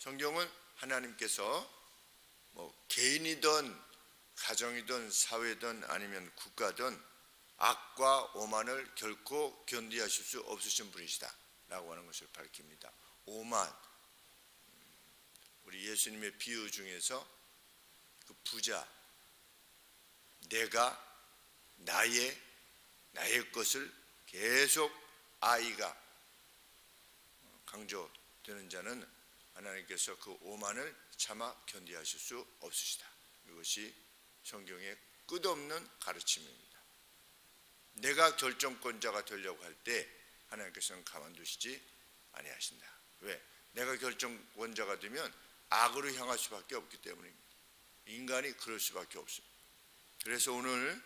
성경은 하나님께서 개인이든 가정이든 사회든 아니면 국가든 악과 오만을 결코 견디하실 수 없으신 분이시다 라고 하는 것을 밝힙니다. 오만, 우리 예수님의 비유 중에서 그 부자, 내가 나의 것을 계속 아이가 강조되는 자는 하나님께서 그 오만을 차마 견디하실 수 없으시다. 이것이 성경의 끝없는 가르침입니다. 내가 결정권자가 되려고 할 때 하나님께서는 가만두시지 아니하신다. 왜? 내가 결정권자가 되면 악으로 향할 수밖에 없기 때문입니다. 인간이 그럴 수밖에 없습니다. 그래서 오늘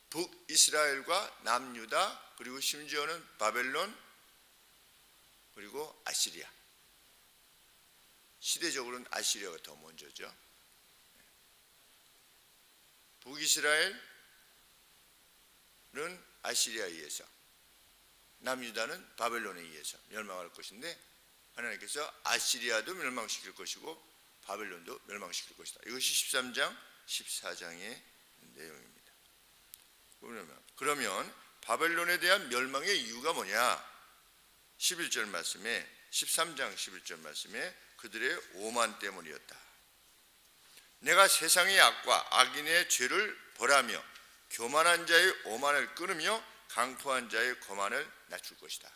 북이스라엘과 남유다 그리고 심지어는 바벨론 그리고 아시리아, 시대적으로는 아시리아가 더 먼저죠. 북이스라엘은 아시리아에 의해서, 남유다는 바벨론에 의해서 멸망할 것인데 하나님께서 아시리아도 멸망시킬 것이고 바벨론도 멸망시킬 것이다. 이것이 13장 14장의 내용입니다. 그러면 바벨론에 대한 멸망의 이유가 뭐냐? 11절 말씀에, 13장 11절 말씀에 그들의 오만 때문이었다. 내가 세상의 악과 악인의 죄를 벌하며 교만한 자의 오만을 끊으며 강포한 자의 거만을 낮출 것이다.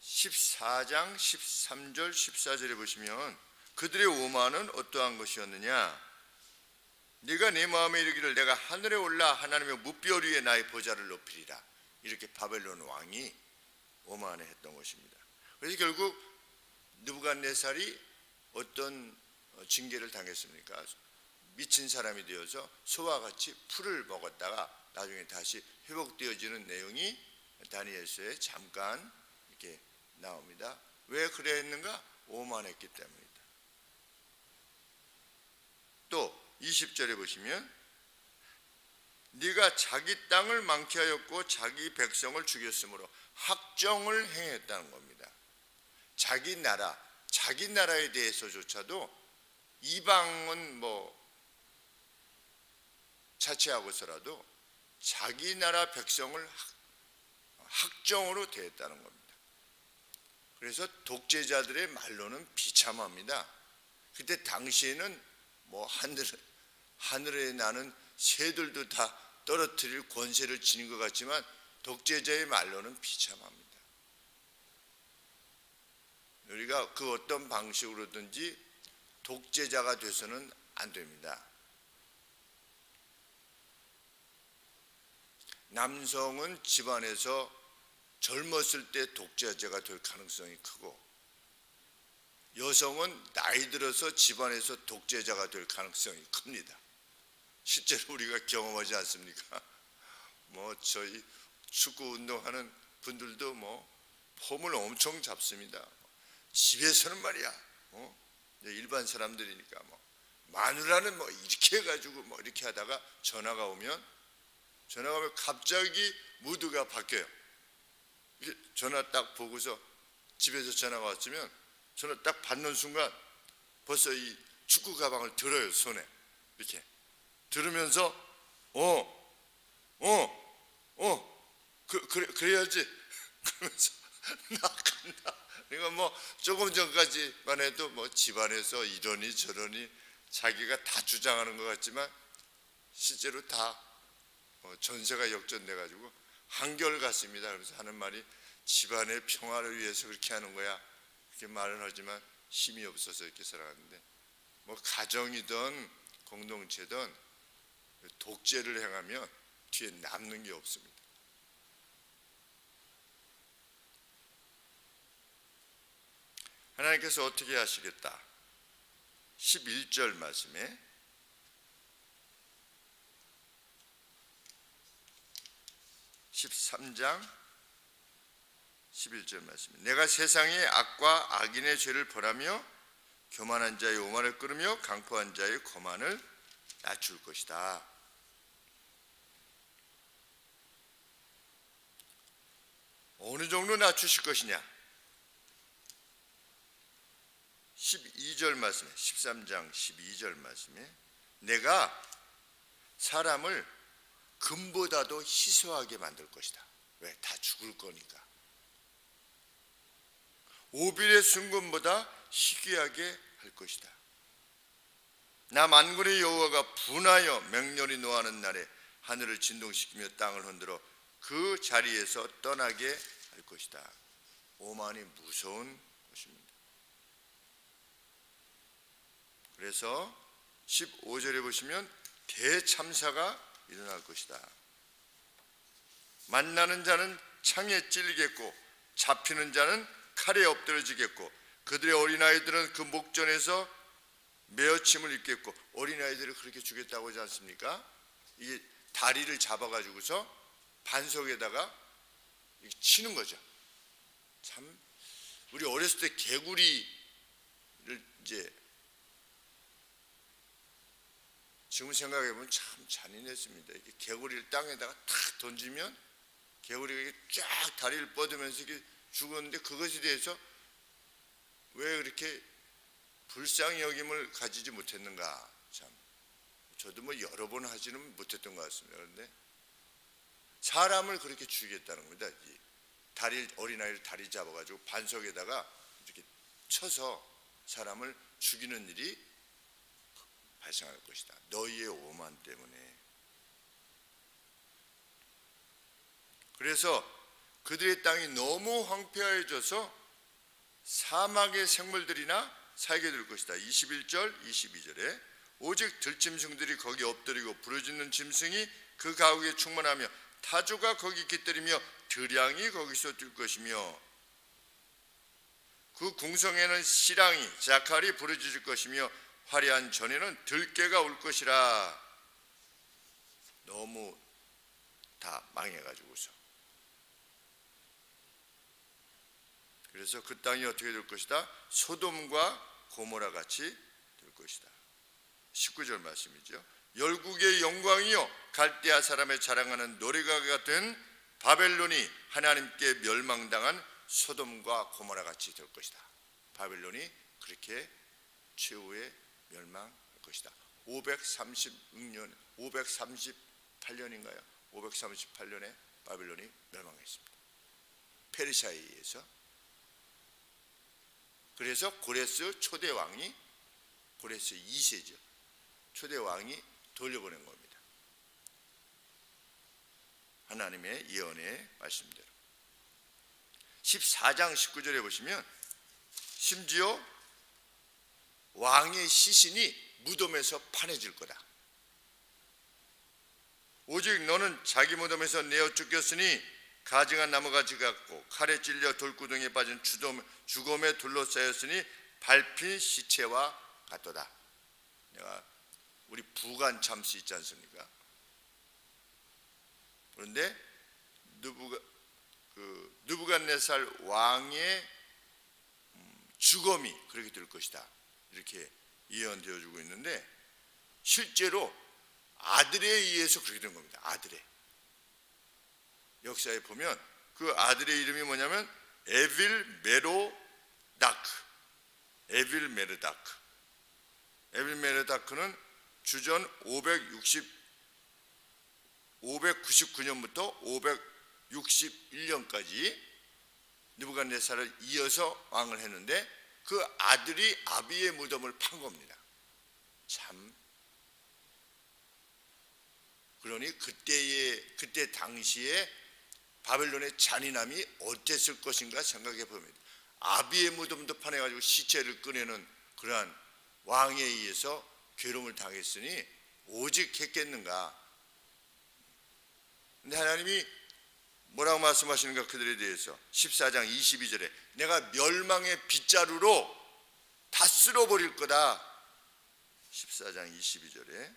14장 13절 14절에 보시면 그들의 오만은 어떠한 것이었느냐? 네가 내 마음에 이르기를 내가 하늘에 올라 하나님의 무별 위에 나의 보좌를 높이리라. 이렇게 바벨론 왕이 오만했던 것입니다. 그래서 결국 느부갓네살이 어떤 징계를 당했습니까? 미친 사람이 되어서 소와 같이 풀을 먹었다가 나중에 다시 회복되어지는 내용이 다니엘서에 잠깐 이렇게 나옵니다. 왜 그랬는가? 오만했기 때문이다. 또 20절에 보시면 네가 자기 땅을 망치하였고 자기 백성을 죽였으므로 학정을 행했다는 겁니다. 자기 나라에 대해서조차도 이방은 자체하고서라도 자기 나라 백성을 학정으로 대했다는 겁니다. 그래서 독재자들의 말로는 비참합니다. 그때 당시에는 하늘에 나는 새들도 다 떨어뜨릴 권세를 지닌 것 같지만 독재자의 말로는 비참합니다. 우리가 그 어떤 방식으로든지 독재자가 돼서는 안 됩니다. 남성은 집안에서 젊었을 때 독재자가 될 가능성이 크고 여성은 나이 들어서 집안에서 독재자가 될 가능성이 큽니다. 실제로 우리가 경험하지 않습니까? 저희 축구 운동하는 분들도 폼을 엄청 잡습니다. 집에서는 말이야, 일반 사람들이니까 마누라는 이렇게 해가지고 이렇게 하다가 전화가 오면 갑자기 무드가 바뀌어요. 전화 딱 보고서 집에서 전화가 왔으면 전화 딱 받는 순간 벌써 이 축구 가방을 들어요. 손에 이렇게 들으면서 그래야지 그러면서 나간다. 그러니까 조금 전까지만 해도 집안에서 이러니 저러니 자기가 다 주장하는 것 같지만 실제로 다 전세가 역전돼 가지고 한결같습니다. 그래서 하는 말이 집안의 평화를 위해서 그렇게 하는 거야. 그렇게 말은 하지만 힘이 없어서 이렇게 살아가는데 가정이든 공동체든 독재를 행하면 뒤에 남는 게 없습니다. 하나님께서 어떻게 하시겠다? 11절 말씀에 (13장 11절 말씀) 내가 세상의 악과 악인의 죄를 벌하며 교만한 자의 오만을 끊으며 강포한 자의 거만을 낮출 것이다. 어느 정도 낮추실 것이냐? 12절 말씀에 13장 12절 말씀에 내가 사람을 금보다도 희소하게 만들 것이다. 왜? 다 죽을 거니까. 오빌의 순금보다 희귀하게 할 것이다. 나 만군의 여호와가 분하여 맹렬히 노하는 날에 하늘을 진동시키며 땅을 흔들어 그 자리에서 떠나게 할 것이다. 오만이 무서운 것입니다. 그래서 15절에 보시면 대참사가 일어날 것이다. 만나는 자는 창에 찔리겠고 잡히는 자는 칼에 엎드러지겠고 그들의 어린아이들은 그 목전에서 메어침을 입겠고, 어린아이들을 그렇게 주겠다고 하지 않습니까? 이게 다리를 잡아가지고서 반석에다가 치는 거죠. 참, 우리 어렸을 때 개구리를 이제 지금 생각해보면 참 잔인했습니다. 이렇게 개구리를 땅에다가 탁 던지면 개구리가 이렇게 쫙 다리를 뻗으면서 이렇게 죽었는데, 그것에 대해서 왜 그렇게 불쌍히 여김을 가지지 못했는가. 참, 저도 뭐 여러 번 하지는 못했던 것 같습니다. 그런데 사람을 그렇게 죽이겠다는 겁니다. 어린아이를 다리 잡아가지고 반석에다가 이렇게 쳐서 사람을 죽이는 일이 발생할 것이다. 너희의 오만 때문에. 그래서 그들의 땅이 너무 황폐해져서 사막의 생물들이나 살게 될 것이다. 21절 22절에 오직 들짐승들이 거기 엎드리고 부르짖는 짐승이 그 가옥에 충만하며 타조가 거기 깃들이며 들양이 거기서 뛸 것이며 그 궁성에는 시랑이 자칼이 부르짖을 것이며 화려한 전에는 들깨가 올 것이라. 너무 다 망해가지고서. 그래서 그 땅이 어떻게 될 것이다? 소돔과 고모라 같이 될 것이다. 19절 말씀이죠. 열국의 영광이요 갈대아 사람의 자랑하는 노래가가 된 바벨론이 하나님께 멸망당한 소돔과 고모라 같이 될 것이다. 바벨론이 그렇게 최후의 멸망할 것이다. 536년, 538년인가요? 538년에 바벨론이 멸망했습니다. 페르시아에 의해서. 그래서 고레스 초대 왕이, 고레스 2세죠. 초대 왕이 돌려보낸 겁니다. 하나님의 예언의 말씀대로. 14장 19절에 보시면 심지어 왕의 시신이 무덤에서 파내질 거다. 오직 너는 자기 무덤에서 내어 쫓겼으니 가증한 나무가지 같고 칼에 찔려 돌구덩이에 빠진 죽음에 둘러싸였으니 밟힌 시체와 같도다. 내가 우리 부관 참수 있지 않습니까? 그런데 느부갓네살 왕의 죽음이 그렇게 될 것이다. 이렇게 예언되어 주고 있는데, 실제로 아들에 의해서 그렇게 된 겁니다. 아들에. 역사에 보면 그 아들의 이름이 뭐냐면 에빌메로다크. 에빌메르다크. 에빌메르다크는 주전 599년부터 561년까지 느부갓네살을 이어서 왕을 했는데, 그 아들이 아비의 무덤을 판 겁니다. 참. 그러니 그때 당시에 바벨론의 잔인함이 어땠을 것인가 생각해 봅니다. 아비의 무덤도 파내가지고 시체를 꺼내는 그러한 왕에 의해서 괴로움을 당했으니 오직 했겠는가. 근데 하나님이 뭐라고 말씀하시는가 그들에 대해서. 14장 22절에 내가 멸망의 빗자루로 다 쓸어버릴 거다. 14장 22절에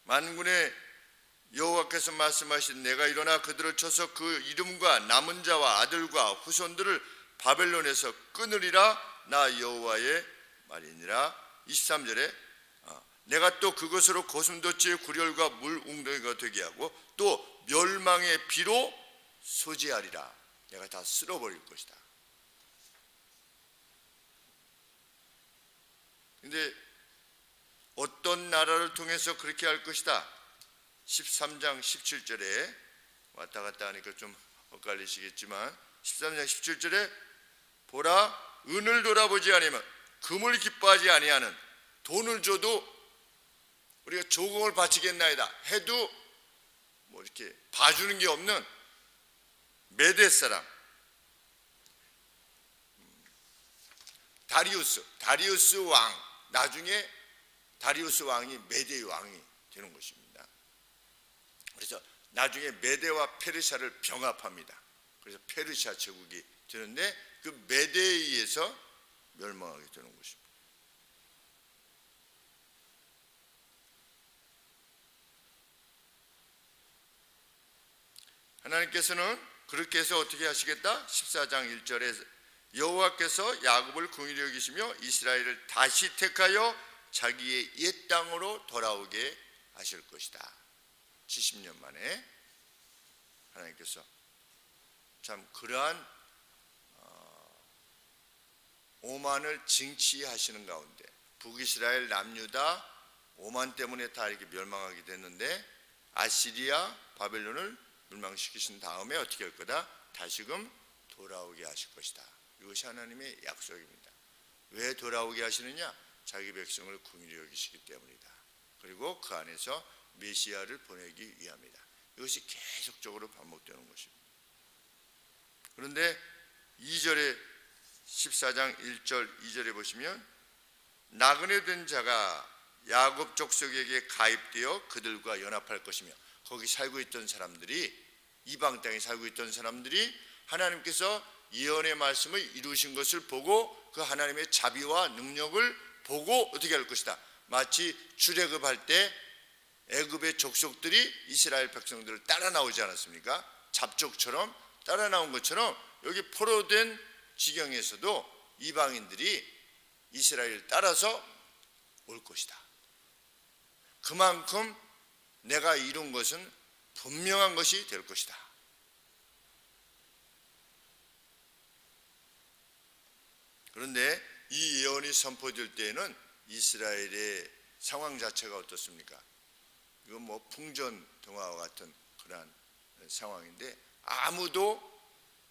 만군의 여호와께서 말씀하신 내가 일어나 그들을 쳐서 그 이름과 남은 자와 아들과 후손들을 바벨론에서 끊으리라. 나 여호와의 말이니라. 23절에 내가 또 그것으로 고슴도치의 구렬과 물 웅덩이가 되게 하고 또 멸망의 비로 소지하리라. 내가 다 쓸어버릴 것이다. 근데 어떤 나라를 통해서 그렇게 할 것이다? 13장 17절에 왔다 갔다 하니까 좀 헷갈리시겠지만 13장 17절에 보라, 은을 돌아보지 아니하면 금을 기뻐하지 아니하는, 돈을 줘도 우리가 조공을 바치겠나이다 해도 뭐 이렇게 봐주는 게 없는 메대 사람 다리우스 왕, 나중에 다리우스 왕이 메대의 왕이 되는 것입니다. 그래서 나중에 메대와 페르시아를 병합합니다. 그래서 페르시아 제국이 되는데 그 메대에 의해서 멸망하게 되는 것입니다. 하나님께서는 그렇게 해서 어떻게 하시겠다? 14장 1절에 여호와께서 야곱을 긍휼히 여기시며 이스라엘을 다시 택하여 자기의 옛 땅으로 돌아오게 하실 것이다. 70년 만에 하나님께서 참 그러한 오만을 징치하시는 가운데 북이스라엘 남유다 오만 때문에 다 이렇게 멸망하게 됐는데 아시리아 바벨론을 멸망시키신 다음에 어떻게 할 거다? 다시금 돌아오게 하실 것이다. 이것이 하나님의 약속입니다. 왜 돌아오게 하시느냐? 자기 백성을 긍휼히 여기시기 때문이다. 그리고 그 안에서 메시아를 보내기 위함이다. 이것이 계속적으로 반복되는 것입니다. 그런데 2절에 14장 1절 2절에 보시면 나그네 된 자가 야곱 족속에게 가입되어 그들과 연합할 것이며, 거기 살고 있던 사람들이, 이방 땅에 살고 있던 사람들이 하나님께서 예언의 말씀을 이루신 것을 보고 그 하나님의 자비와 능력을 보고 어떻게 할 것이다. 마치 출애굽할 때 애굽의 족속들이 이스라엘 백성들을 따라 나오지 않았습니까? 잡족처럼 따라 나온 것처럼 여기 포로된 지경에서도 이방인들이 이스라엘을 따라서 올 것이다. 그만큼 내가 이룬 것은 분명한 것이 될 것이다. 그런데 이 예언이 선포될 때에는 이스라엘의 상황 자체가 어떻습니까? 이건 뭐 풍전등화와 같은 그러한 상황인데 아무도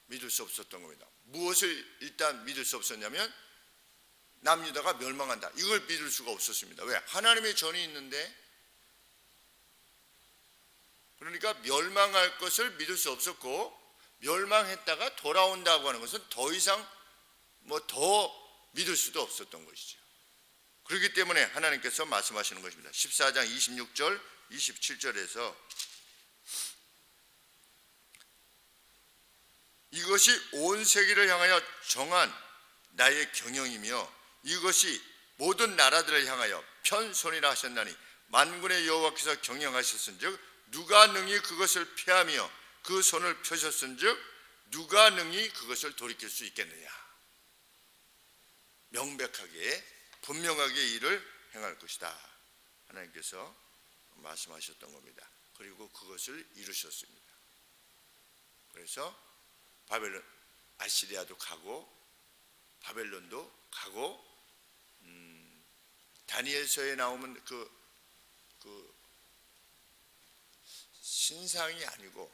믿을 수 없었던 겁니다. 무엇을 일단 믿을 수 없었냐면 남유다가 멸망한다. 이걸 믿을 수가 없었습니다. 왜? 하나님의 전이 있는데. 그러니까 멸망할 것을 믿을 수 없었고, 멸망했다가 돌아온다고 하는 것은 더 이상 더 믿을 수도 없었던 것이죠. 그렇기 때문에 하나님께서 말씀하시는 것입니다. 14장 26절 27절에서 이것이 온 세계를 향하여 정한 나의 경영이며 이것이 모든 나라들을 향하여 편손이라 하셨나니 만군의 여호와께서 경영하셨은즉 누가 능히 그것을 피하며 그 손을 펴셨은즉 누가 능히 그것을 돌이킬 수 있겠느냐. 명백하게 분명하게 일을 행할 것이다. 하나님께서 말씀하셨던 겁니다. 그리고 그것을 이루셨습니다. 그래서 바벨론, 아시리아도 가고 바벨론도 가고 다니엘서에 나오면 그 신상이 아니고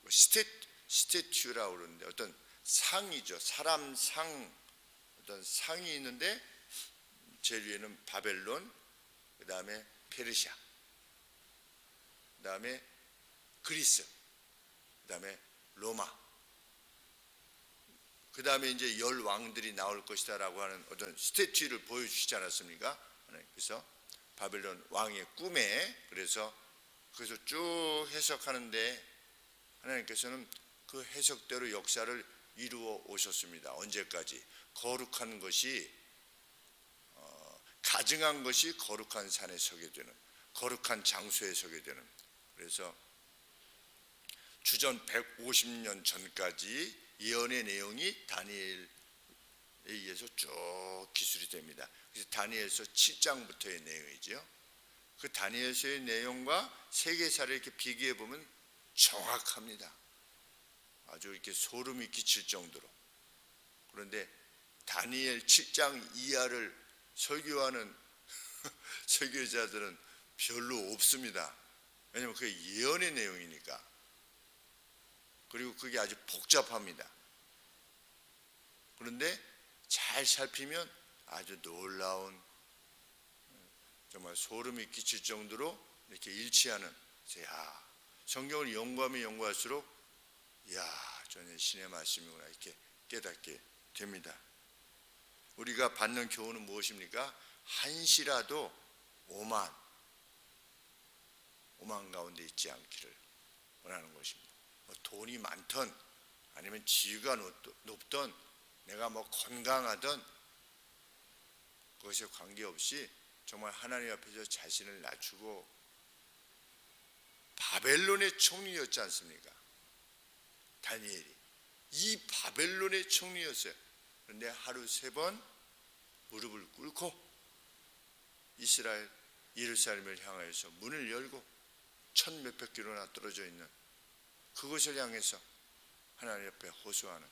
스태츄라고 그러는데 어떤 상이죠. 사람 상, 어떤 상이 있는데 제일 위에는 바벨론, 그 다음에 페르시아, 그 다음에 그리스, 그 다음에 로마, 그 다음에 이제 10왕들이 나올 것이다라고 하는 어떤 스태츄를 보여주시지 않았습니까? 그래서 바벨론 왕의 꿈에, 그래서 그래서 쭉 해석하는데 하나님께서는 그 해석대로 역사를 이루어 오셨습니다. 언제까지? 거룩한 것이 가증한 것이 거룩한 산에 서게 되는, 거룩한 장소에 서게 되는. 그래서 주전 150년 전까지 예언의 내용이 다니엘에 의해서 쭉 기술이 됩니다. 그래서 다니엘서 7장부터의 내용이죠. 그 다니엘서의 내용과 세계사를 이렇게 비교해 보면 정확합니다. 아주 이렇게 소름이 끼칠 정도로. 그런데 다니엘 7장 이하를 설교하는 설교자들은 별로 없습니다. 왜냐하면 그게 예언의 내용이니까. 그리고 그게 아주 복잡합니다. 그런데 잘 살피면 아주 놀라운, 정말 소름이 끼칠 정도로 이렇게 일치하는, 성경을 연구하면 연구할수록 전혀 신의 말씀이구나 이렇게 깨닫게 됩니다. 우리가 받는 교훈은 무엇입니까? 한시라도 오만 가운데 있지 않기를 원하는 것입니다. 돈이 많던 아니면 지위가 높던 내가 건강하던 그것에 관계없이 정말 하나님 앞에서 자신을 낮추고, 바벨론의 총리였지 않습니까? 다니엘이 이 바벨론의 총리였어요. 그런데 하루 3번 무릎을 꿇고 이스라엘 예루살렘을 향하여서 문을 열고 1,000몇백 킬로나 떨어져 있는 그것을 향해서 하나님 앞에 호소하는,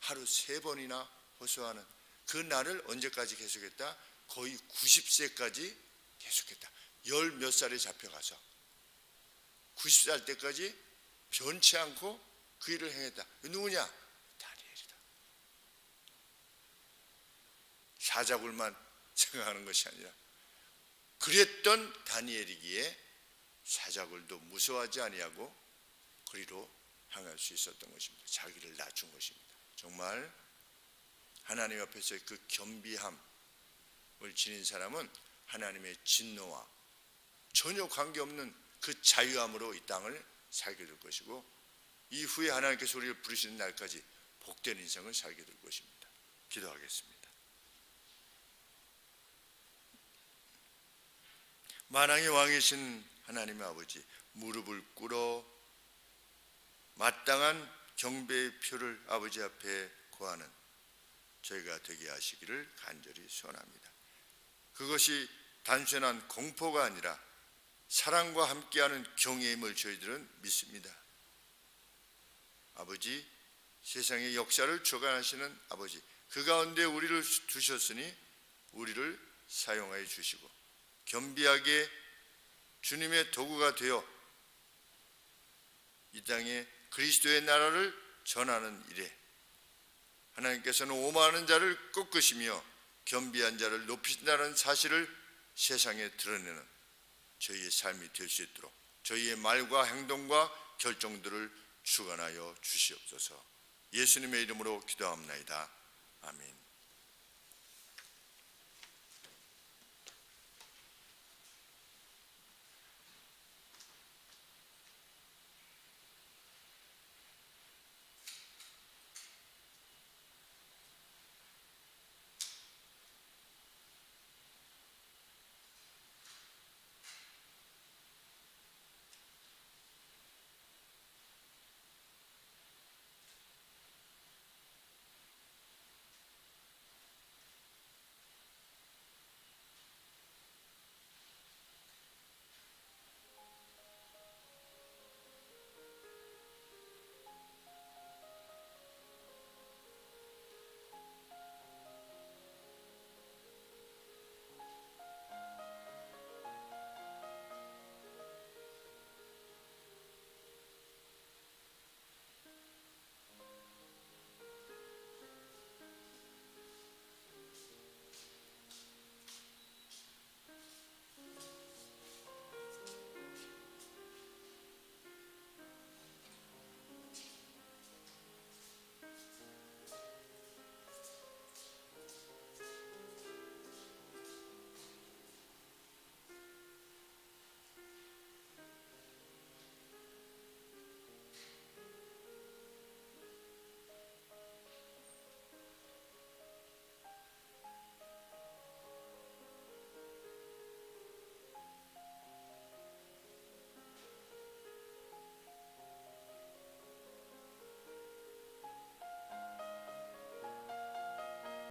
하루 3번이나 호소하는 그 날을 언제까지 계속했다? 거의 90세까지 계속했다. 10몇 살에 잡혀가서 90살 때까지 변치 않고 그 일을 행했다. 누구냐? 다니엘이다. 사자굴만 생각하는 것이 아니라 그랬던 다니엘이기에 사자굴도 무서워하지 아니하고 그리로 향할 수 있었던 것입니다. 자기를 낮춘 것입니다. 정말 하나님 앞에서의 그 겸비함을 지닌 사람은 하나님의 진노와 전혀 관계없는 그 자유함으로 이 땅을 살게 될 것이고, 이후에 하나님께서 우리를 부르시는 날까지 복된 인생을 살게 될 것입니다. 기도하겠습니다. 만왕의 왕이신 하나님의 아버지, 무릎을 꿇어 마땅한 경배의 표를 아버지 앞에 고하는 저희가 되게 하시기를 간절히 소원합니다. 그것이 단순한 공포가 아니라 사랑과 함께하는 경외임을 저희들은 믿습니다. 아버지, 세상의 역사를 주관하시는 아버지, 그 가운데 우리를 두셨으니 우리를 사용하여 주시고 겸비하게 주님의 도구가 되어 이 땅에 그리스도의 나라를 전하는 일에 하나님께서는 오만하는 자를 꺾으시며 겸비한 자를 높이신다는 사실을 세상에 드러내는 저희의 삶이 될 수 있도록 저희의 말과 행동과 결정들을 주관하여 주시옵소서. 예수님의 이름으로 기도합나이다. 아멘.